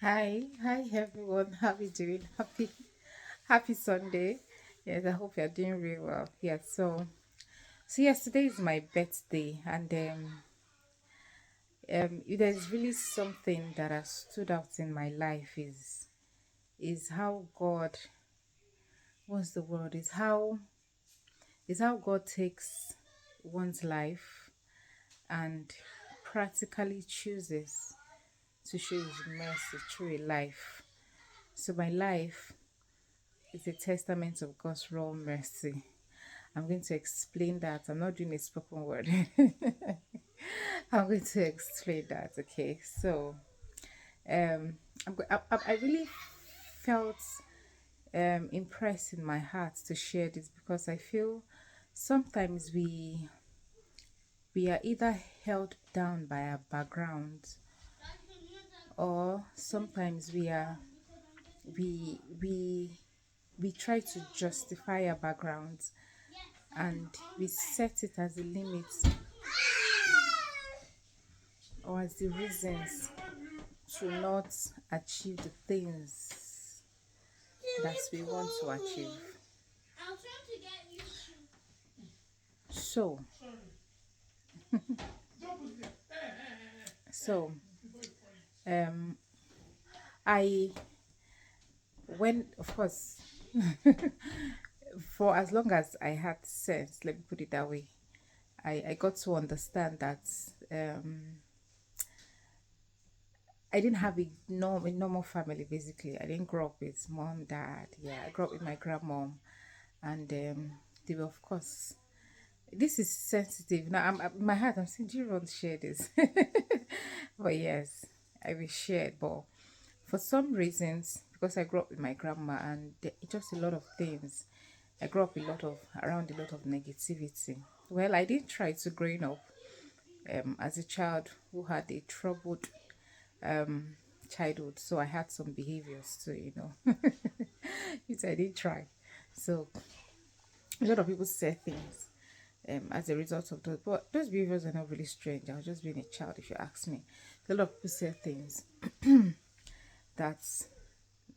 Hi everyone. How are you doing? Happy Sunday. Yes, I hope you're doing really well. So yesterday is my birthday, and there's really something that has stood out in my life is how God, what's the word? Is how God takes one's life and practically chooses to show His mercy through a life. So my life is a testament of God's raw mercy. I'm going to explain that. I'm not doing a spoken word. I'm going to explain that. Okay. So, I really felt impressed in my heart to share this because I feel sometimes we are either held down by our background, or sometimes we we try to justify our backgrounds, and we set it as a limit or as the reasons to not achieve the things that we want to achieve. So, so um, I when of course for as long as I had sense, let me put it that way, I got to understand that I didn't have a normal family. Basically, I didn't grow up with mom, dad. Yeah, I grew up with my grandmom, and they were, of course, this is sensitive. Now, in my heart, I'm saying, do you want to share this? But yes, I will share it. But for some reasons, because I grew up with my grandma, and just a lot of things, I grew up around a lot of negativity. Well, I did try to growing up as a child who had a troubled childhood, so I had some behaviors too, which I did try. So a lot of people say things as a result of those, but those behaviors are not really strange. I was just being a child, if you ask me. A lot of people say things that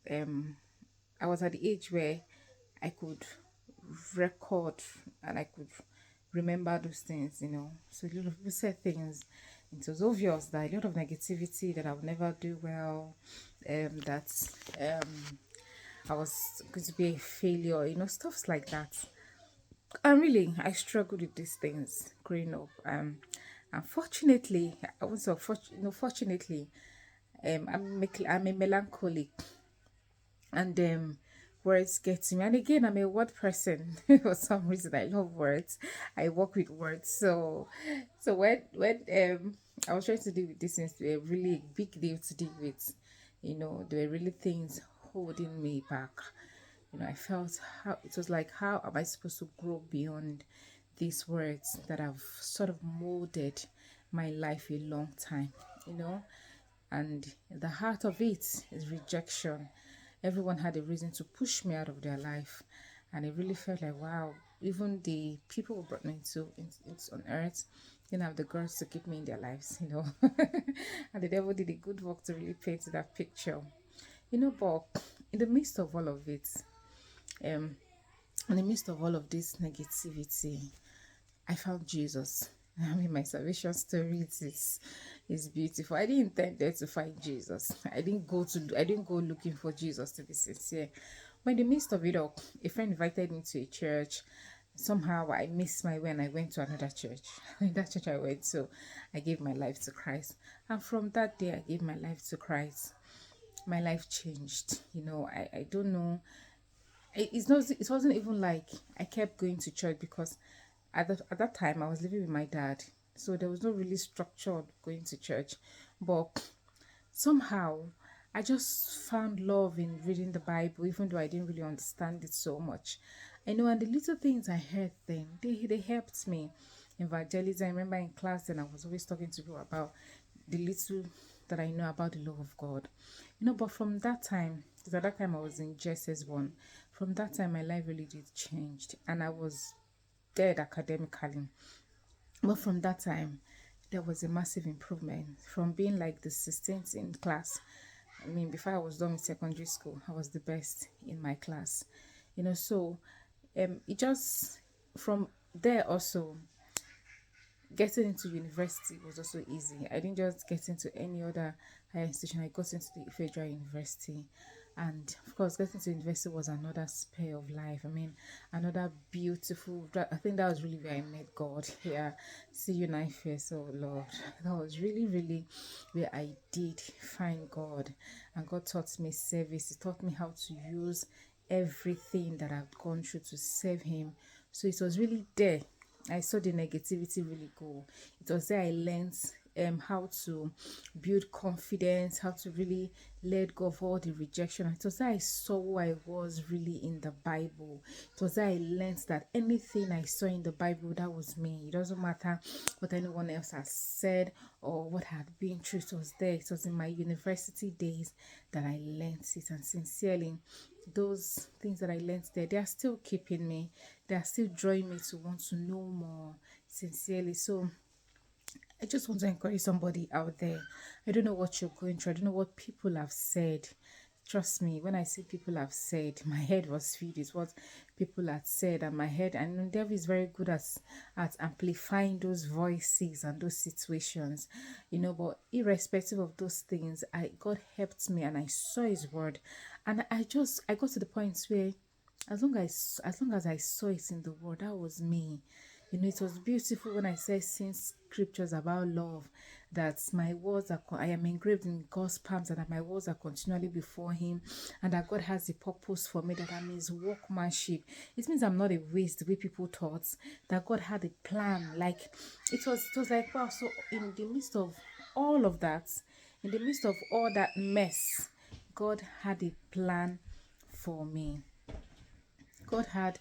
um I was at the age where I could record and I could remember those things. So a lot of people said things. It was obvious that a lot of negativity, that I would never do well, that I was going to be a failure, stuffs like that. And really, I struggled with these things growing up. Unfortunately, I was so fortunately, I'm a melancholic, and words get to me. And again, I'm a word person. For some reason, I love words. I work with words. So when I was trying to deal with these things, they were really a big deal to deal with. There were really things holding me back. I felt how it was like, how am I supposed to grow beyond these words that have sort of molded my life a long time, you know? And the heart of it is rejection. Everyone had a reason to push me out of their life, and it really felt like, wow, even the people who brought me into on earth didn't have the guts to keep me in their lives. And the devil did a good work to really paint that picture. But in the midst of all of it, um in the midst of all of this negativity, I found Jesus. I mean, my salvation story is beautiful. I didn't intend there to find Jesus. I didn't go looking for Jesus, to be sincere. But in the midst of it all, a friend invited me to a church. Somehow I missed my way and I went to another church. In that church I went to, I gave my life to Christ. And from that day I gave my life to Christ. My life changed. I don't know, it wasn't even like I kept going to church, because at that time I was living with my dad, so there was no really structured going to church. But somehow I just found love in reading the Bible, even though I didn't really understand it so much. And the little things I heard then, they helped me. Evangelism, I remember in class, and I was always talking to people about the little that I know about the love of God. But from that time, because at that time I was in JSS1, from that time my life really did change, and I was dead academically. But from that time, there was a massive improvement from being like the 16th in class. I mean, before I was done with secondary school, I was the best in my class. So it just from there also getting into university was also easy. I didn't just get into any other higher institution. I got into the Federal University. And of course, getting to university was another spare of life. I mean, another beautiful. I think that was really where I met God. Yeah, see you night face. Oh Lord, that was really, really where I did find God, and God taught me service. He taught me how to use everything that I've gone through to serve Him. So it was really there I saw the negativity really go. It was there I learned how to build confidence, how to really let go of all the rejection. It was there I saw who I was really in the Bible. It was there I learned that anything I saw in the Bible, that was me. It doesn't matter what anyone else has said or what I had been through. It was there. It was in my university days that I learned it. And sincerely, those things that I learned there, they are still keeping me. They are still drawing me to want to know more sincerely. So I just want to encourage somebody out there. I don't know what you're going through. I don't know what people have said. Trust me, when I say people have said, my head was filled with what people had said, and my head, and the devil is very good at amplifying those voices and those situations, But irrespective of those things, God helped me, and I saw His word, and I got to the point where, as long as I saw it in the word, that was me. It was beautiful when I said, sing scriptures about love, that my words I am engraved in God's palms, and that my words are continually before Him, and that God has a purpose for me, that I'm His workmanship. It means I'm not a waste, the way people thought, that God had a plan. Like, it was like, wow. So in the midst of all of that, in the midst of all that mess, God had a plan for me. God had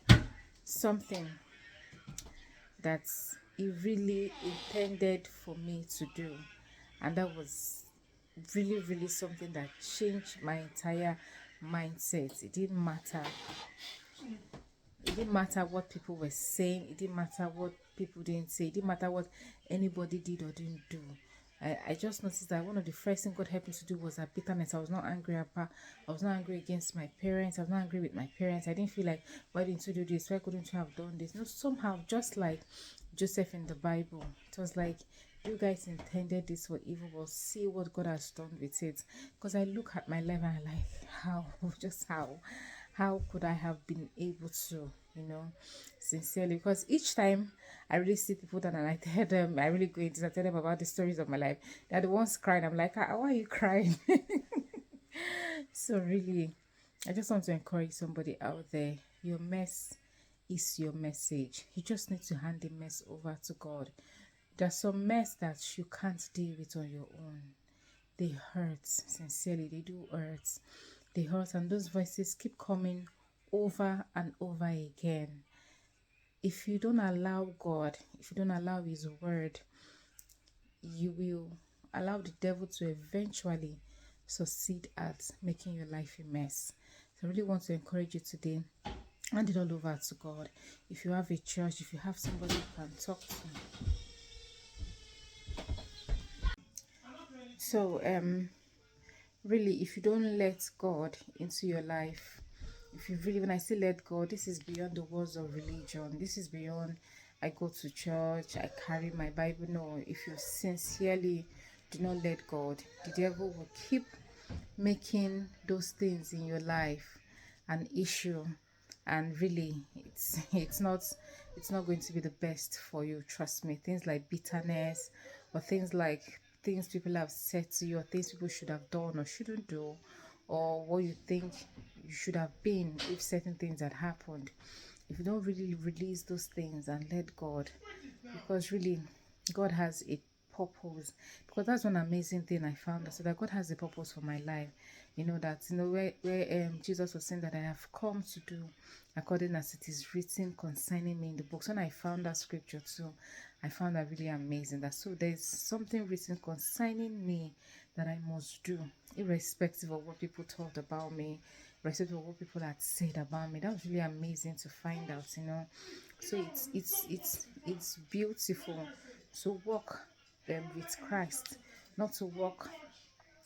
something that He really intended for me to do, and that was really, really something that changed my entire mindset. It didn't matter what people were saying. It didn't matter what people didn't say. It didn't matter what anybody did or didn't do. I just noticed that one of the first things God helped me to do was that bitterness. I was not angry I was not angry against my parents. I was not angry with my parents. I didn't feel like, why didn't you do this? Why couldn't you have done this? No, somehow, just like Joseph in the Bible, it was like, you guys intended this for evil, but see what God has done with it. Because I look at my life and I'm like, how? Just how could I have been able to, sincerely? Because each time I really see people that, and I tell them, I really go into, I tell them about the stories of my life. They're the ones crying. I'm like, why are you crying? So really, I just want to encourage somebody out there. Your mess is your message. You just need to hand the mess over to God. There's some mess that you can't deal with on your own. They hurt, sincerely, they do hurt. They hurt, and those voices keep coming over and over again. If you don't allow God, if you don't allow His word, you will allow the devil to eventually succeed at making your life a mess. So I really want to encourage you today. Hand it all over to God. If you have a church, if you have somebody you can talk to. So really, if you don't let God into your life, if you really, when I say let God, this is beyond the words of religion. This is beyond, I go to church, I carry my Bible. No, if you sincerely do not let God, the devil will keep making those things in your life an issue, and really it's not going to be the best for you. Trust me. Things like bitterness, or things like things people have said to you, or things people should have done or shouldn't do, or what you think you should have been if certain things had happened. If you don't really release those things and let God, because really God has a purpose. Because that's one amazing thing I found out, so that God has a purpose for my life. That where Jesus was saying that I have come to do according as it is written concerning me in the books. When I found that scripture too, I found that really amazing. That so there's something written concerning me that I must do, irrespective of what people thought about me, irrespective of what people had said about me. That was really amazing to find out. So it's beautiful to walk with Christ, not to walk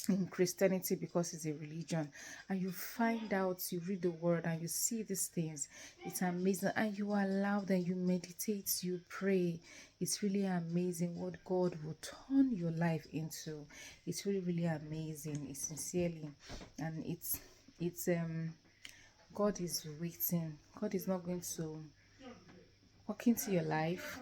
in Christianity because it's a religion. And you find out, you read the word and you see these things. It's amazing. And you allow them, you meditate, you pray. It's really amazing what God will turn your life into. It's really, really amazing. It's sincerely. And it's God is waiting. God is not going to walk into your life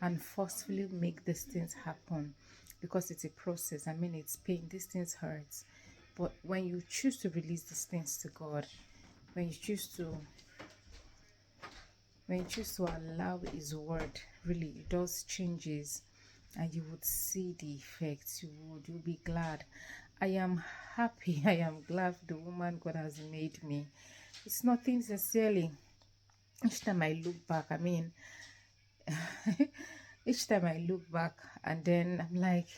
and forcefully make these things happen, because it's a process. I mean, it's pain. These things hurt. But when you choose to release these things to God, when you choose to allow His word, really it does changes, and you would see the effects. You'll be glad. I am happy. I am glad for the woman God has made me. It's nothing sincerely. Each time I look back, I mean, each time I look back, and then I'm like,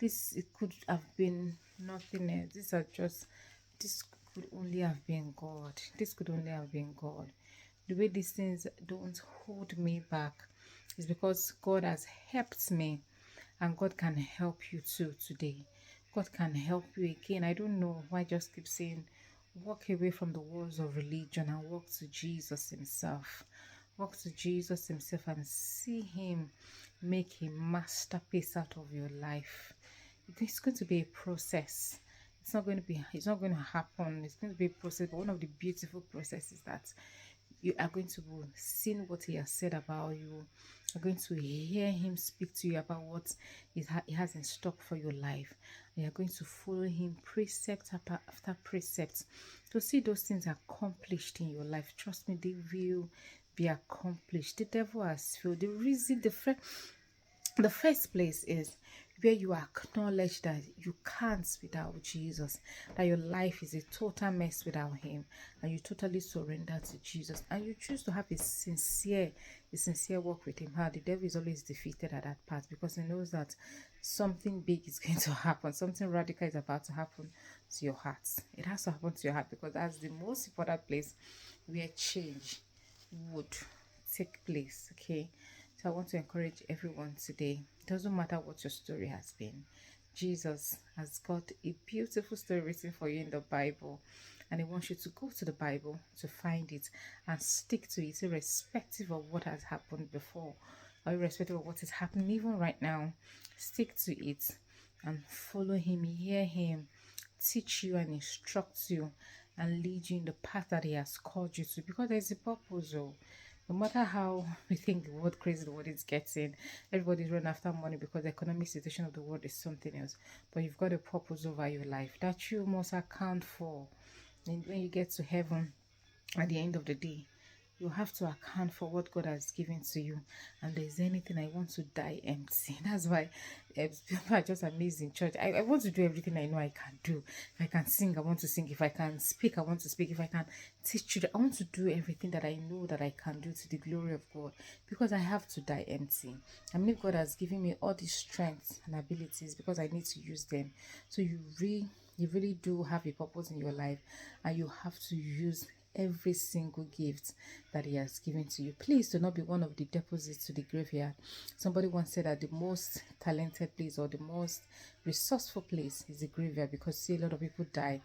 it could have been nothing else. This could only have been God. This could only have been God. The way these things don't hold me back is because God has helped me, and God can help you too today. God can help you again. I don't know why I just keep saying, walk away from the walls of religion and walk to Jesus Himself. Walk to Jesus Himself and see Him make a masterpiece out of your life. It's going to be a process. It's not going to happen. It's going to be a process. But one of the beautiful processes that you are going to see what He has said about you. You're going to hear Him speak to you about what He has in stock for your life. And you're going to follow Him precept after precept to see those things accomplished in your life. Trust me, they will be accomplished. The devil has failed. The reason, the first place is where you acknowledge that you can't without Jesus, that your life is a total mess without Him, and you totally surrender to Jesus, and you choose to have a sincere walk with Him. How the devil is always defeated at that part, because he knows that something big is going to happen, something radical is about to happen to your heart. It has to happen to your heart, because that's the most important place where change would take place. Okay, so I want to encourage everyone today. It doesn't matter what your story has been. Jesus has got a beautiful story written for you in the Bible, and He wants you to go to the Bible to find it and stick to it, irrespective of what has happened before, or irrespective of what is happening even right now. Stick to it and follow Him, hear Him teach you and instruct you and lead you in the path that He has called you to, because there's a purpose. No matter how we think the world crazy the world is getting, everybody's running after money because the economic situation of the world is something else. But you've got a purpose over your life that you must account for. And when you get to heaven at the end of the day, you have to account for what God has given to you. And there's anything I want to die empty. That's why people are just amazed in church. I want to do everything I know I can do. If I can sing, I want to sing. If I can speak, I want to speak. If I can teach children, I want to do everything that I know that I can do to the glory of God, because I have to die empty. I mean, God has given me all these strengths and abilities because I need to use them. So you really do have a purpose in your life, and you have to use every single gift that He has given to you. Please do not be one of the deposits to the graveyard. Somebody once said that the most talented place or the most resourceful place is the graveyard, because see, a lot of people die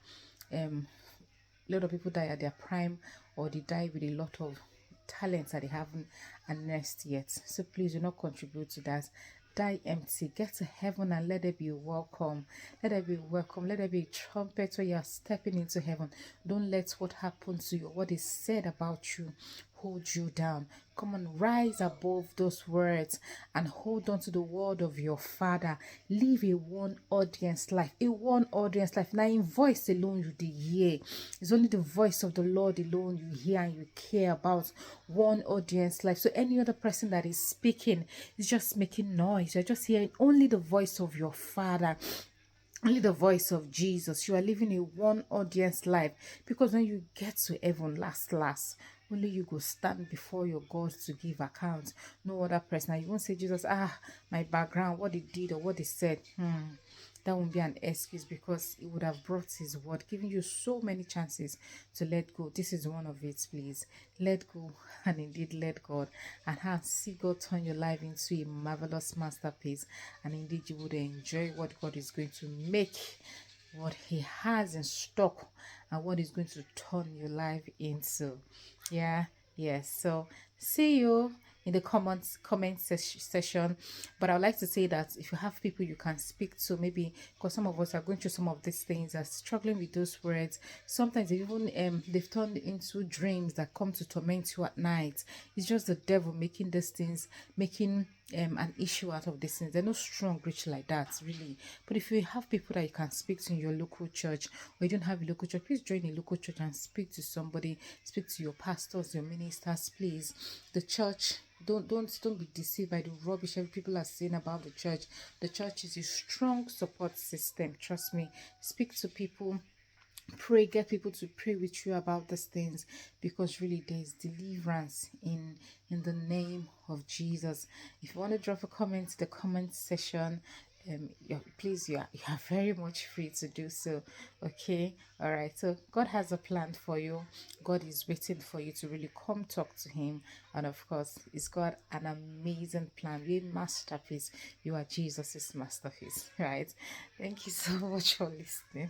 at their prime, or they die with a lot of talents that they haven't unearthed yet. So please do not contribute to that. Die empty. Get to heaven and let there be a welcome. Let there be a welcome. Let there be a trumpet where you are stepping into heaven. Don't let what happened to you, what is said about you, hold you down. Come on, rise above those words and hold on to the word of your Father. Live a one audience life. A one audience life. Now, in voice alone you did hear. It's only the voice of the Lord alone you hear and you care about. One audience life. So any other person that is speaking is just making noise. You're just hearing only the voice of your Father, only the voice of Jesus. You are living a one audience life, because when you get to heaven, last, only you go stand before your God to give account. No other person. You won't say, Jesus, my background, what they did or what they said. that won't be an excuse, because he would have brought his word, giving you so many chances to let go. This is one of it. Please let go, and indeed let God, and have see God turn your life into a marvelous masterpiece, and indeed you would enjoy what God is going to make, what he has in stock, and what is going to turn your life into. Yeah, yes. So see you in the session. But I would like to say that if you have people you can speak to, maybe because some of us are going through some of these things, are struggling with those words. Sometimes even they've turned into dreams that come to torment you at night. It's just the devil making these things, making an issue out of these things. They're not strong rich like that, really. But if you have people that you can speak to in your local church, or you don't have a local church, please join a local church and speak to somebody. Speak to your pastors, your ministers, please. The church, don't be deceived by the rubbish every people are saying about the church. The church is a strong support system. Trust me. Speak to people, pray, get people to pray with you about these things, because really there is deliverance in the name of Jesus. If you want to drop a comment to the comment section, please, you are very much free to do so. Okay, all right. So God has a plan for you. God is waiting for you to really come talk to him, and of course he's got an amazing plan. You're a masterpiece. You are Jesus's masterpiece, right? Thank you so much for listening.